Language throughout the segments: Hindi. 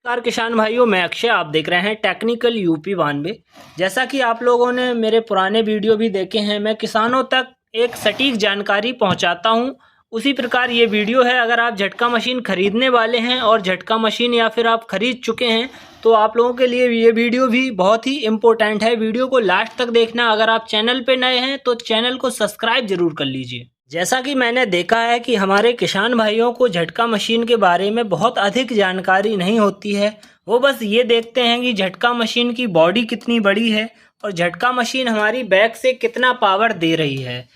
नमस्कार किसान भाइयों, मैं अक्षय। आप देख रहे हैं टेक्निकल यूपी 92। जैसा कि आप लोगों ने मेरे पुराने वीडियो भी देखे हैं, मैं किसानों तक एक सटीक जानकारी पहुंचाता हूं। उसी प्रकार ये वीडियो है। अगर आप झटका मशीन खरीदने वाले हैं और झटका मशीन या फिर आप खरीद चुके हैं तो आप लोगों के लिए ये वीडियो भी बहुत ही इम्पोर्टेंट है। वीडियो को लास्ट तक देखना। अगर आप चैनल पर नए हैं तो चैनल को सब्सक्राइब जरूर कर लीजिए। जैसा कि मैंने देखा है कि हमारे किसान भाइयों को झटका मशीन के बारे में बहुत अधिक जानकारी नहीं होती है। वो बस ये देखते हैं कि झटका मशीन की बॉडी कितनी बड़ी है और झटका मशीन हमारी बैक से कितना पावर दे रही है,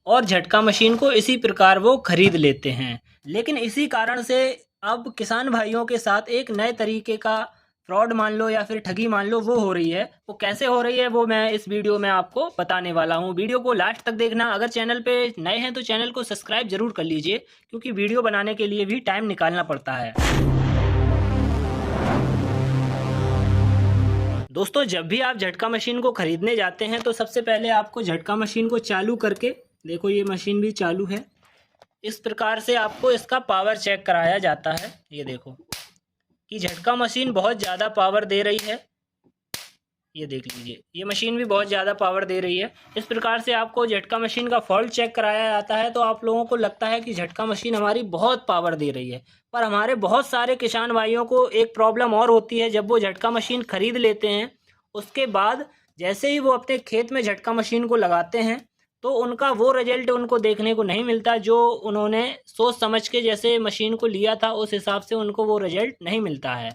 और झटका मशीन को इसी प्रकार वो खरीद लेते हैं। लेकिन इसी कारण से अब किसान भाइयों के साथ एक नए तरीके का फ्रॉड मान लो या फिर ठगी मान लो, वो हो रही है। वो कैसे हो रही है वो मैं इस वीडियो में आपको बताने वाला हूँ। वीडियो को लास्ट तक देखना। अगर चैनल पे नए हैं तो चैनल को सब्सक्राइब जरूर कर लीजिए, क्योंकि वीडियो बनाने के लिए भी टाइम निकालना पड़ता है। दोस्तों, जब भी आप झटका मशीन को खरीदने जाते हैं तो सबसे पहले आपको झटका मशीन को चालू करके, देखो ये मशीन भी चालू है, इस प्रकार से आपको इसका पावर चेक कराया जाता है। ये देखो कि झटका मशीन बहुत ज़्यादा पावर दे रही है। ये देख लीजिए, ये मशीन भी बहुत ज़्यादा पावर दे रही है। इस प्रकार से आपको झटका मशीन का फॉल्ट चेक कराया जाता है। तो आप लोगों को लगता है कि झटका मशीन हमारी बहुत पावर दे रही है, पर हमारे बहुत सारे किसान भाइयों को एक प्रॉब्लम और होती है। जब वो झटका मशीन खरीद लेते हैं, उसके बाद जैसे ही वो अपने खेत में झटका मशीन को लगाते हैं तो उनका वो रिजल्ट उनको देखने को नहीं मिलता जो उन्होंने सोच समझ के जैसे मशीन को लिया था, उस हिसाब से उनको वो रिजल्ट नहीं मिलता है।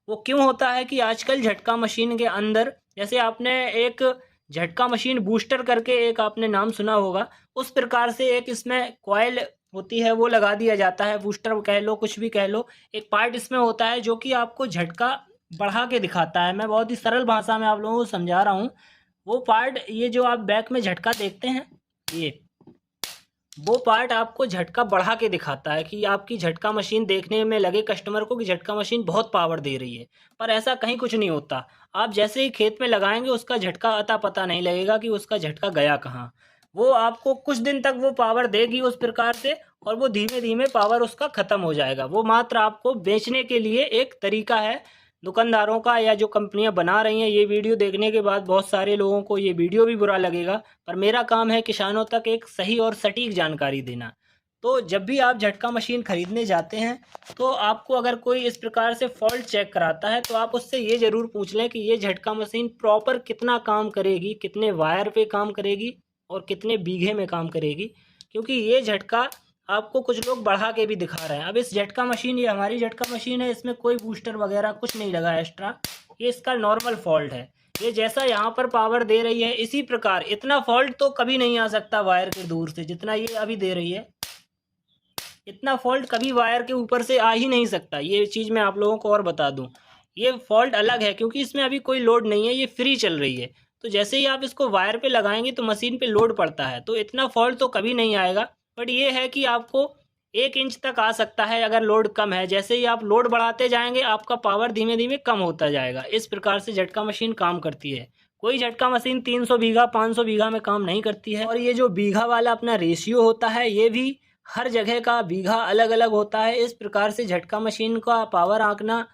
वो क्यों होता है कि आजकल झटका मशीन के अंदर, जैसे आपने एक झटका मशीन बूस्टर करके एक आपने नाम सुना होगा, उस प्रकार से एक इसमें कॉइल होती है, वो लगा दिया जाता है। बूस्टर कह लो, कुछ भी कह लो, एक पार्ट इसमें होता है जो कि आपको झटका बढ़ा के दिखाता है। मैं बहुत ही सरल भाषा में आप लोगों को समझा रहा हूँ। वो पार्ट, ये जो आप बैक में झटका देखते हैं, ये वो पार्ट आपको झटका बढ़ा के दिखाता है कि आपकी झटका मशीन देखने में लगे कस्टमर को कि झटका मशीन बहुत पावर दे रही है। पर ऐसा कहीं कुछ नहीं होता। आप जैसे ही खेत में लगाएंगे उसका झटका अता पता नहीं लगेगा कि उसका झटका गया कहाँ। वो आपको कुछ दिन तक वो पावर देगी उस प्रकार से, और वो धीमे धीमे पावर उसका ख़त्म हो जाएगा। वो मात्र आपको बेचने के लिए एक तरीका है दुकानदारों का, या जो कंपनियां बना रही हैं। ये वीडियो देखने के बाद बहुत सारे लोगों को ये वीडियो भी बुरा लगेगा, पर मेरा काम है किसानों तक एक सही और सटीक जानकारी देना। तो जब भी आप झटका मशीन खरीदने जाते हैं तो आपको अगर कोई इस प्रकार से फॉल्ट चेक कराता है तो आप उससे ये ज़रूर पूछ लें कि ये झटका मशीन प्रॉपर कितना काम करेगी, कितने वायर पे काम करेगी और कितने बीघे में काम करेगी। क्योंकि ये झटका आपको कुछ लोग बढ़ा के भी दिखा रहे हैं। अब इस झटका मशीन, ये हमारी झटका मशीन है, इसमें कोई बूस्टर वगैरह कुछ नहीं लगा एक्स्ट्रा। ये इसका नॉर्मल फॉल्ट है। ये जैसा यहाँ पर पावर दे रही है, इसी प्रकार इतना फॉल्ट तो कभी नहीं आ सकता वायर के दूर से, जितना ये अभी दे रही है। इतना फॉल्ट कभी वायर के ऊपर से आ ही नहीं सकता। ये चीज़ मैं आप लोगों को और बता दूँ, ये फॉल्ट अलग है क्योंकि इसमें अभी कोई लोड नहीं है, ये फ्री चल रही है। तो जैसे ही आप इसको वायर पे लगाएंगे तो मशीन पे लोड पड़ता है, तो इतना फॉल्ट तो कभी नहीं आएगा। बट ये है कि आपको 1 इंच तक आ सकता है अगर लोड कम है। जैसे ही आप लोड बढ़ाते जाएंगे आपका पावर धीमे धीमे कम होता जाएगा। इस प्रकार से झटका मशीन काम करती है। कोई झटका मशीन 300 बीघा 500 बीघा में काम नहीं करती है। और ये जो बीघा वाला अपना रेशियो होता है, ये भी हर जगह का बीघा अलग अलग होता है। इस प्रकार से झटका मशीन का पावर आंकना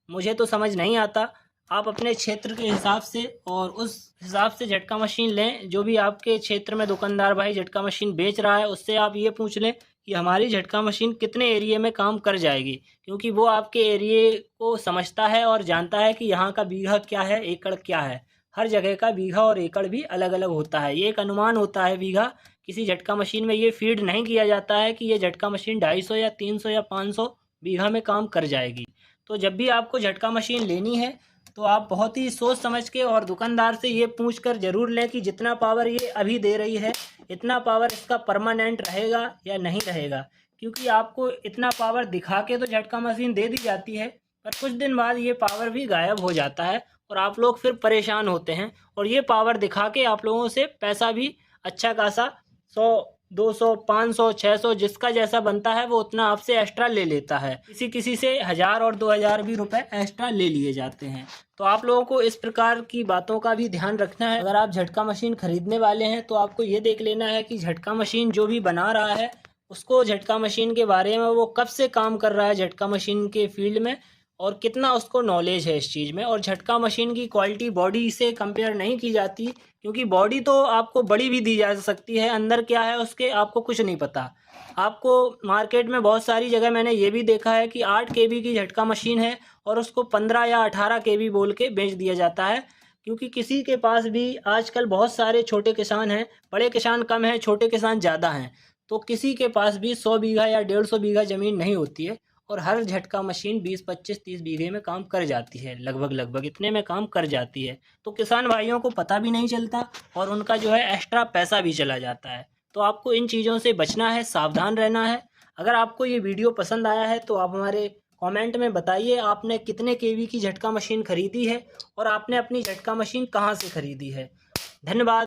मुझे तो समझ नहीं आता। आप अपने क्षेत्र के हिसाब से और उस हिसाब से झटका मशीन लें। जो भी आपके क्षेत्र में दुकानदार भाई झटका मशीन बेच रहा है, उससे आप ये पूछ लें कि हमारी झटका मशीन कितने एरिया में काम कर जाएगी, क्योंकि वो आपके एरिए को समझता है और जानता है कि यहाँ का बीघा क्या है, एकड़ क्या है। हर जगह का बीघा और एकड़ भी अलग अलग होता है। ये एक अनुमान होता है बीघा। किसी झटका मशीन में ये फीड नहीं किया जाता है कि ये झटका मशीन 250 या 300 या 500 बीघा में काम कर जाएगी। तो जब भी आपको झटका मशीन लेनी है तो आप बहुत ही सोच समझ के और दुकानदार से ये पूछ कर ज़रूर लें कि जितना पावर ये अभी दे रही है, इतना पावर इसका परमानेंट रहेगा या नहीं रहेगा। क्योंकि आपको इतना पावर दिखा के तो झटका मशीन दे दी जाती है, पर कुछ दिन बाद ये पावर भी गायब हो जाता है और आप लोग फिर परेशान होते हैं। और ये पावर दिखा के आप लोगों से पैसा भी अच्छा खासा 100, 200, 500, 600 जिसका जैसा बनता है वो उतना आपसे एक्स्ट्रा ले लेता है। किसी किसी से 1000 और 2000 भी रुपए एक्स्ट्रा ले लिए जाते हैं। तो आप लोगों को इस प्रकार की बातों का भी ध्यान रखना है। अगर आप झटका मशीन खरीदने वाले हैं तो आपको ये देख लेना है कि झटका मशीन जो भी बना रहा है उसको झटका मशीन के बारे में वो कब से काम कर रहा है झटका मशीन के फील्ड में, और कितना उसको नॉलेज है इस चीज़ में। और झटका मशीन की क्वालिटी बॉडी से कंपेयर नहीं की जाती, क्योंकि बॉडी तो आपको बड़ी भी दी जा सकती है, अंदर क्या है उसके आपको कुछ नहीं पता। आपको मार्केट में बहुत सारी जगह मैंने ये भी देखा है कि 8 केवी की झटका मशीन है और उसको 15 या 18 केवी बोल के बेच दिया जाता है, क्योंकि किसी के पास भी आजकल बहुत सारे छोटे किसान हैं, बड़े किसान कम हैं, छोटे किसान ज़्यादा हैं। तो किसी के पास भी 100 बीघा या 150 बीघा ज़मीन नहीं होती है और हर झटका मशीन 20, 25, 30 बीघे में काम कर जाती है, लगभग इतने में काम कर जाती है। तो किसान भाइयों को पता भी नहीं चलता और उनका जो है एक्स्ट्रा पैसा भी चला जाता है। तो आपको इन चीज़ों से बचना है, सावधान रहना है। अगर आपको ये वीडियो पसंद आया है तो आप हमारे कमेंट में बताइए आपने कितने केवी की झटका मशीन खरीदी है और आपने अपनी झटका मशीन कहाँ से खरीदी है। धन्यवाद।